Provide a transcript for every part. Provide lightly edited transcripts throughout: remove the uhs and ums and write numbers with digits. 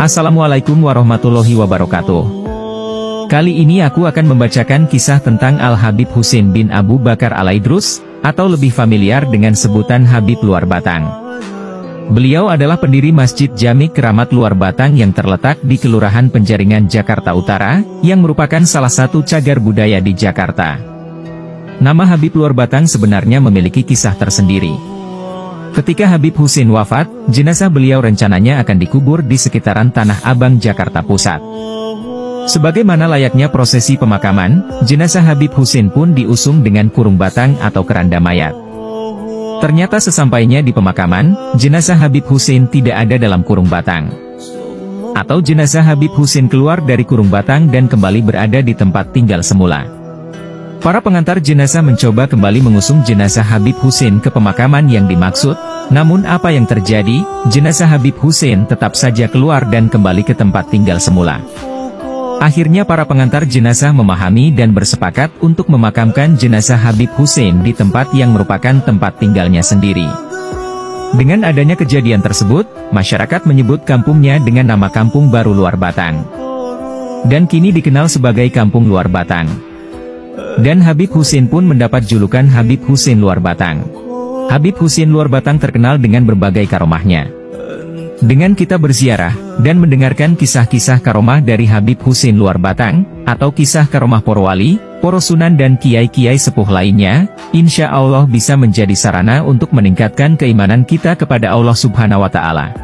Assalamualaikum warahmatullahi wabarakatuh. Kali ini aku akan membacakan kisah tentang Al-Habib Husain bin Abu Bakar Al-Aidrus, atau lebih familiar dengan sebutan Habib Luar Batang. Beliau adalah pendiri Masjid Jami Keramat Luar Batang yang terletak di Kelurahan Penjaringan, Jakarta Utara, yang merupakan salah satu cagar budaya di Jakarta. Nama Habib Luar Batang sebenarnya memiliki kisah tersendiri. Ketika Habib Husain wafat, jenazah beliau rencananya akan dikubur di sekitaran Tanah Abang, Jakarta Pusat. Sebagaimana layaknya prosesi pemakaman, jenazah Habib Husain pun diusung dengan kurung batang atau keranda mayat. Ternyata sesampainya di pemakaman, jenazah Habib Husain tidak ada dalam kurung batang. Atau jenazah Habib Husain keluar dari kurung batang dan kembali berada di tempat tinggal semula. Para pengantar jenazah mencoba kembali mengusung jenazah Habib Husain ke pemakaman yang dimaksud, namun apa yang terjadi, jenazah Habib Husain tetap saja keluar dan kembali ke tempat tinggal semula. Akhirnya para pengantar jenazah memahami dan bersepakat untuk memakamkan jenazah Habib Husain di tempat yang merupakan tempat tinggalnya sendiri. Dengan adanya kejadian tersebut, masyarakat menyebut kampungnya dengan nama Kampung Baru Luar Batang. Dan kini dikenal sebagai Kampung Luar Batang. Dan Habib Husain pun mendapat julukan Habib Husain Luar Batang. Habib Husain Luar Batang terkenal dengan berbagai karomahnya. Dengan kita berziarah, dan mendengarkan kisah-kisah karomah dari Habib Husain Luar Batang, atau kisah karomah para wali, para sunan dan kiai-kiai sepuh lainnya, insya Allah bisa menjadi sarana untuk meningkatkan keimanan kita kepada Allah Subhanahu wa Ta'ala.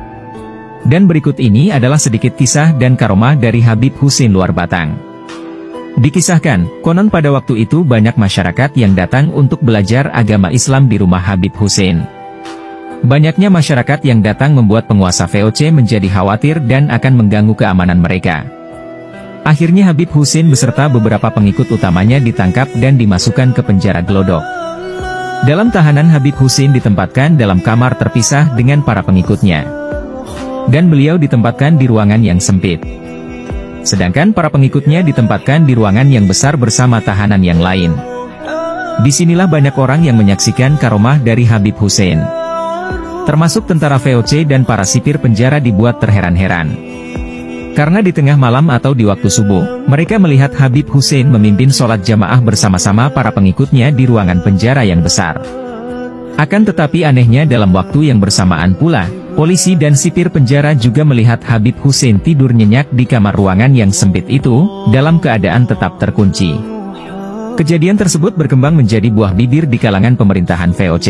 Dan berikut ini adalah sedikit kisah dan karomah dari Habib Husain Luar Batang. Dikisahkan, konon pada waktu itu banyak masyarakat yang datang untuk belajar agama Islam di rumah Habib Husain. Banyaknya masyarakat yang datang membuat penguasa VOC menjadi khawatir dan akan mengganggu keamanan mereka. Akhirnya Habib Husain beserta beberapa pengikut utamanya ditangkap dan dimasukkan ke penjara Glodok. Dalam tahanan, Habib Husain ditempatkan dalam kamar terpisah dengan para pengikutnya. Dan beliau ditempatkan di ruangan yang sempit. Sedangkan para pengikutnya ditempatkan di ruangan yang besar bersama tahanan yang lain. Disinilah banyak orang yang menyaksikan karomah dari Habib Husain. Termasuk tentara VOC dan para sipir penjara dibuat terheran-heran. Karena di tengah malam atau di waktu subuh, mereka melihat Habib Husain memimpin sholat jamaah bersama-sama para pengikutnya di ruangan penjara yang besar. Akan tetapi anehnya dalam waktu yang bersamaan pula, polisi dan sipir penjara juga melihat Habib Husain tidur nyenyak di kamar ruangan yang sempit itu, dalam keadaan tetap terkunci. Kejadian tersebut berkembang menjadi buah bibir di kalangan pemerintahan VOC.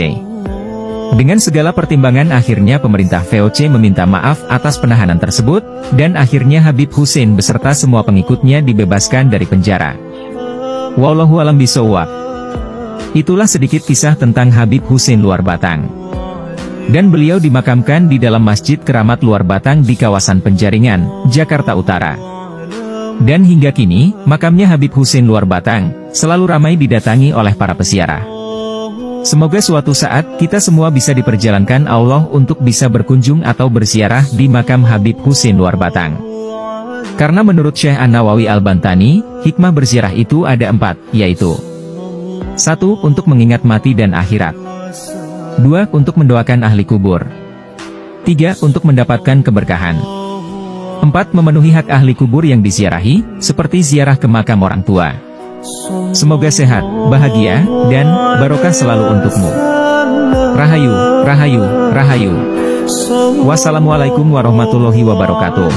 Dengan segala pertimbangan akhirnya pemerintah VOC meminta maaf atas penahanan tersebut, dan akhirnya Habib Husain beserta semua pengikutnya dibebaskan dari penjara. Wallahu a'lam bishawab. Itulah sedikit kisah tentang Habib Husain Luar Batang. Dan beliau dimakamkan di dalam Masjid Keramat Luar Batang di kawasan Penjaringan, Jakarta Utara. Dan hingga kini, makamnya Habib Husain Luar Batang selalu ramai didatangi oleh para peziarah. Semoga suatu saat kita semua bisa diperjalankan Allah untuk bisa berkunjung atau berziarah di makam Habib Husain Luar Batang. Karena menurut Syekh An-Nawawi Al-Bantani, hikmah berziarah itu ada 4, yaitu 1. Untuk mengingat mati dan akhirat. 2. Untuk mendoakan ahli kubur. 3. Untuk mendapatkan keberkahan. 4. Memenuhi hak ahli kubur yang diziarahi, seperti ziarah ke makam orang tua. Semoga sehat, bahagia, dan barokah selalu untukmu. Rahayu, rahayu, rahayu. Wassalamualaikum warahmatullahi wabarakatuh.